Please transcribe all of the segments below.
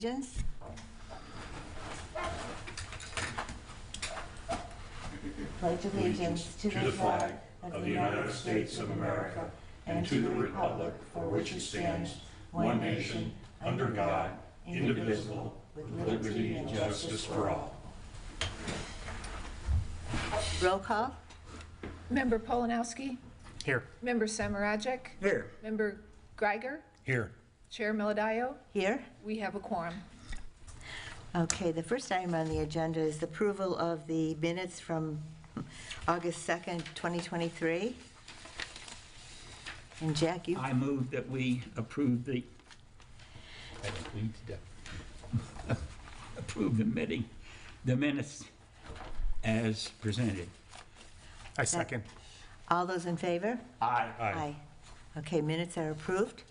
Allegiance. Pledge allegiance to the flag of the United States of America and to the republic for which it stands, one nation, under God, indivisible, with liberty and justice for all. Roll call. Member Polanowski. Here. Member Samarajic. Here. Member Geiger. Here. Chair Miladayo. Here. We have a quorum. Okay, the first item on the agenda is the approval of the minutes from August 2nd, 2023. And Jack, you? I move that we approve the, approve the minutes as presented. I second. All those in favor? Aye. Okay, minutes are approved.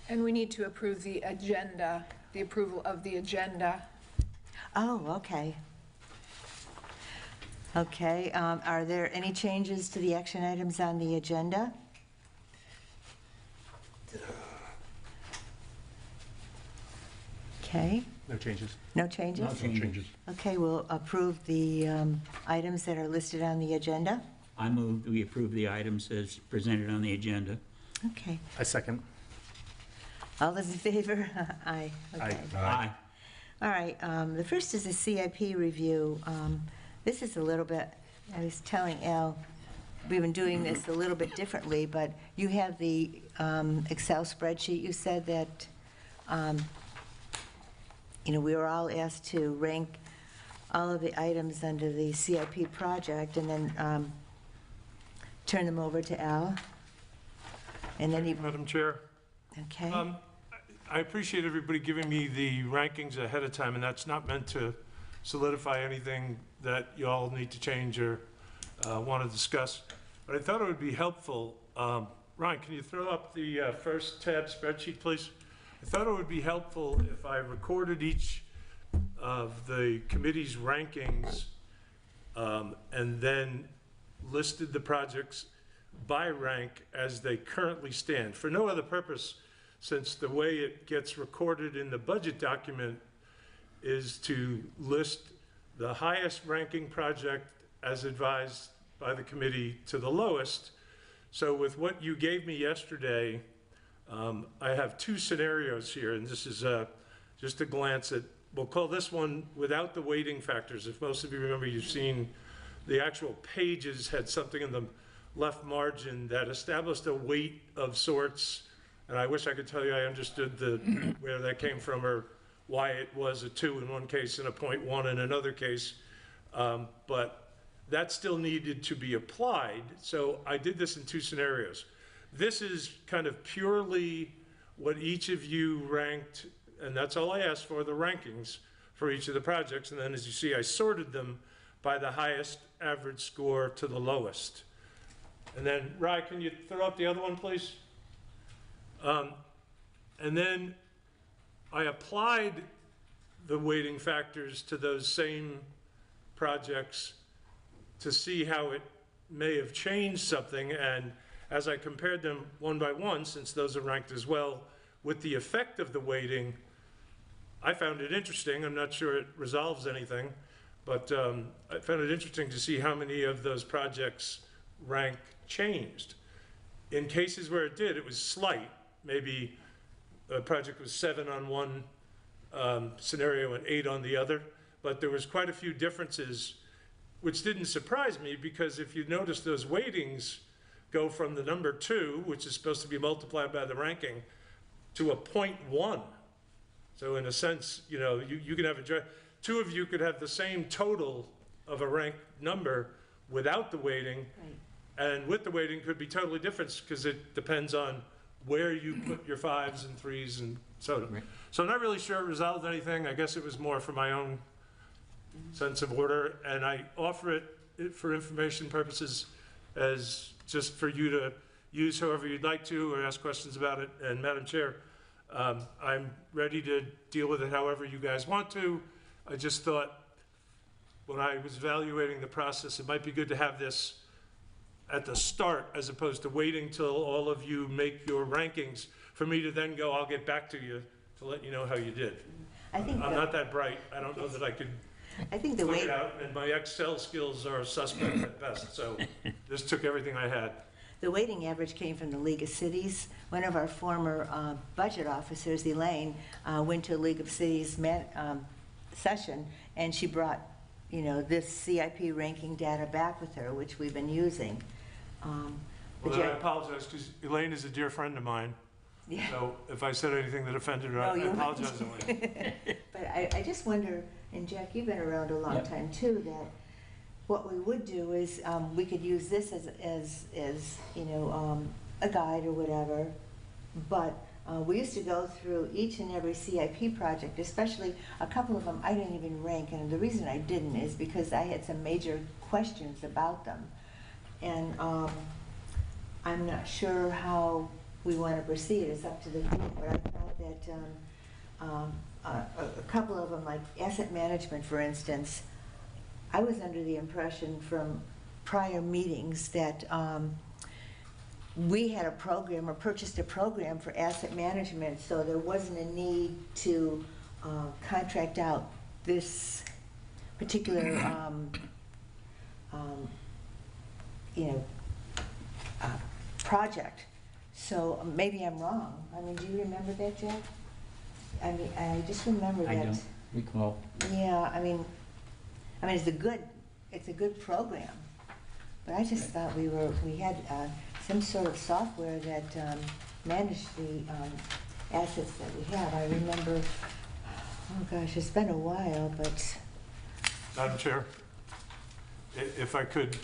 And we need to approve the agenda, the approval of the agenda. Oh, okay. Okay, are there any changes to the action items on the agenda? Okay, No changes. no changes? No changes. Okay, we'll approve the items that are listed on the agenda. I move that we approve the items as presented on the agenda. Okay, I second. all those in favor? Aye. Okay. Aye. All right, the first is a CIP review. This is a little bit, I was telling Al, we've been doing this a little bit differently, but you have the Excel spreadsheet. You said that, we were all asked to rank all of the items under the CIP project and then turn them over to Al. And then he, Madam Chair, okay? I appreciate everybody giving me the rankings ahead of time, and that's not meant to solidify anything that you all need to change or want to discuss. But I thought it would be helpful. Ryan, can you throw up the first tab spreadsheet, please? I thought it would be helpful if I recorded each of the committee's rankings and then listed the projects by rank as they currently stand, for no other purpose, since the way it gets recorded in the budget document is to list the highest ranking project as advised by the committee to the lowest. So with what you gave me yesterday, I have two scenarios here, and this is just a glance at, we'll call this one without the weighting factors. If most of you remember, you've seen the actual pages had something in the left margin that established a weight of sorts. And I wish I could tell you I understood where that came from or why it was a 2 in one case and a 0.1 in another case. But that still needed to be applied. So I did this in two scenarios. This is kind of purely what each of you ranked, and that's all I asked for, the rankings for each of the projects. And then as you see, I sorted them by the highest average score to the lowest. And then, Rye, can you throw up the other one, please? And then I applied the weighting factors to those same projects to see how it may have changed something. And as I compared them one by one, since those are ranked as well, with the effect of the weighting, I found it interesting. I'm not sure it resolves anything, but I found it interesting to see how many of those projects rank changed. In cases where it did, it was slight. Maybe a project was 7 on one scenario and 8 on the other, but there was quite a few differences, which didn't surprise me, because if you notice, those weightings go from the number 2, which is supposed to be multiplied by the ranking, to a 0.1. So in a sense, you can have two of you could have the same total of a ranked number without the weighting, right. And with the weighting could be totally different because it depends on where you put your 5s and 3s and so on. Right. So I'm not really sure it resolved anything. I guess it was more for my own sense of order, and I offer it for information purposes as just for you to use however you'd like to or ask questions about it. And Madam Chair, I'm ready to deal with it however you guys want to. I just thought when I was evaluating the process, it might be good to have this at the start as opposed to waiting till all of you make your rankings for me to then go, I'll get back to you to let you know how you did. I think, I'm not that bright. I don't know that I could I think the work way, it out, and my Excel skills are suspect at best, so this took everything I had. the weighting average came from the League of Cities. One of our former budget officers, Elaine, went to a League of Cities session, and she brought, you know, this CIP ranking data back with her, which we've been using. But Well, then I yeah, apologize, because Elaine is a dear friend of mine, yeah. so if I said anything that offended her, No, I you apologize, Elaine. But I just wonder, and Jack, you've been around a long Yep. time too, that what we would do is, we could use this as, you know, a guide or whatever, but we used to go through each and every CIP project, especially a couple of them I didn't even rank, and the reason I didn't is because I had some major questions about them. And I'm not sure how we want to proceed, it's up to the group, but I thought that a couple of them, like asset management, for instance, I was under the impression from prior meetings that we had a program or purchased a program for asset management, so there wasn't a need to contract out this particular, you know, project. So maybe I'm wrong. I mean, do you remember that, Jack? I mean, I just remember that. I don't recall. Yeah, I mean, it's a good program, but I just thought we had some sort of software that managed the assets that we have. I remember, oh gosh, it's been a while, but, Madam Chair, if I could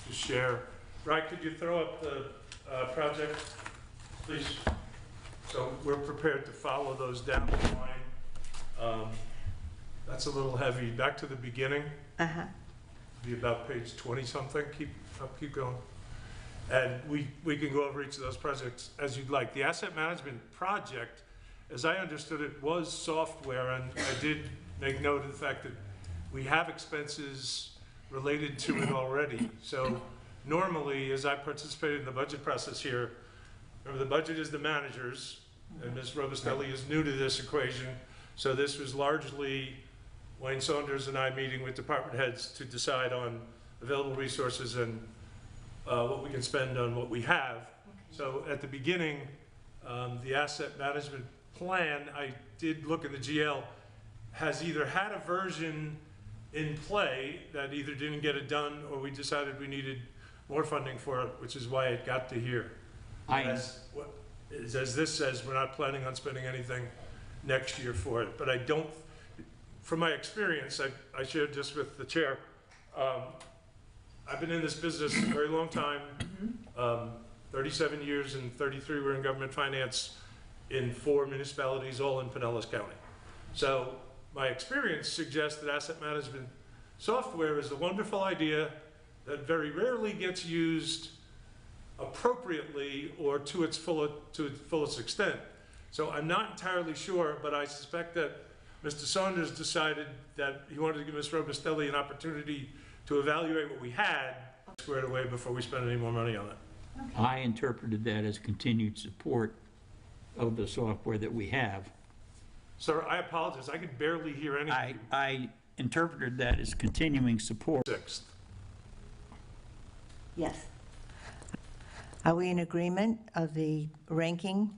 just share. Right, could you throw up the project, please? So we're prepared to follow those down the line. That's a little heavy. Back to the beginning, uh-huh, be about page 20-something. Keep going. And we can go over each of those projects as you'd like. The asset management project, as I understood it, was software, and I did make note of the fact that we have expenses related to it already. So normally, as I participated in the budget process here, remember the budget is the manager's, and Ms. Robustelli is new to this equation. So this was largely Wayne Saunders and I meeting with department heads to decide on available resources and what we can spend on what we have. okay. So at the beginning, the asset management plan, I did look in the GL, has either had a version in play that either didn't get it done or we decided we needed more funding for it, which is why it got to here. As this says, we're not planning on spending anything next year for it. But I don't, from my experience, I shared this with the chair, I've been in this business a very long time, 37 years, and 33 were in government finance in 4 municipalities, all in Pinellas County. So my experience suggests that asset management software is a wonderful idea that very rarely gets used appropriately or to its fullest extent. So I'm not entirely sure, but I suspect that Mr. Saunders decided that he wanted to give Ms. Robustelli an opportunity to evaluate what we had squared away before we spend any more money on it. Okay. I interpreted that as continued support of the software that we have. Sir, I apologize, I could barely hear anything. I interpreted that as continuing support. 6th. Yes. Are we in agreement of the ranking?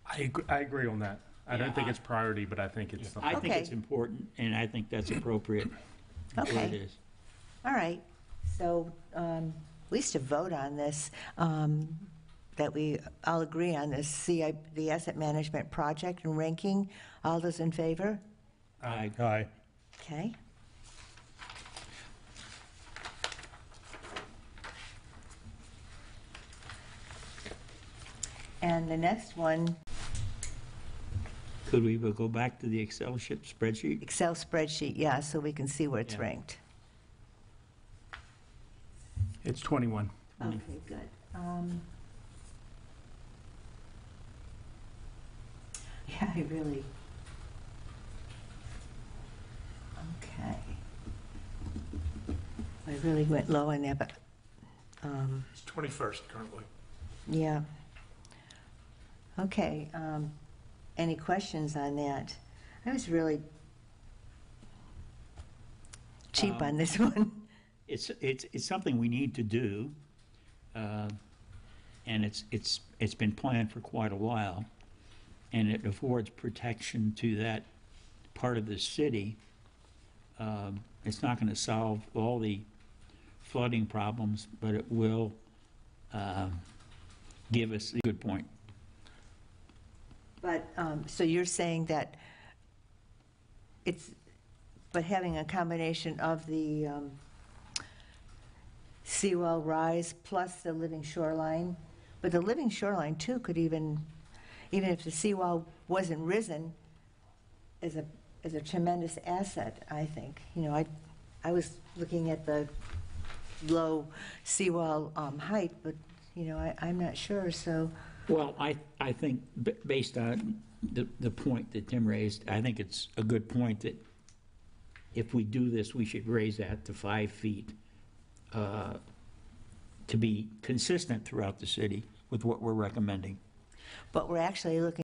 I agree on that. I don't Yeah, think it's priority, but I think it's something. I think Okay. it's important, and I think that's appropriate. where Okay. it is. All right, so at least a vote on this, that we all agree on this, the asset management project and ranking. All those in favor? Aye. Aye. Okay. And the next one, Could we go back to the Excel spreadsheet? Excel spreadsheet, yeah, so we can see where it's Yeah. ranked. It's 21. Okay, good. Yeah, I really. Okay. I really went low on that, but, It's 21st currently. yeah. Okay, any questions on that? I was really cheap on this one. It's something we need to do, and it's been planned for quite a while, and it affords protection to that part of the city. It's not going to solve all the flooding problems, but it will give us a good point. But, so you're saying that but having a combination of the seawall rise plus the living shoreline, but the living shoreline too could even if the seawall wasn't risen, is a tremendous asset, I think. You know, I was looking at the low seawall height, but, you know, I'm not sure, so. Well, I think based on the point that Tim raised, I think it's a good point that if we do this, we should raise that to 5 feet to be consistent throughout the city with what we're recommending. But we're actually looking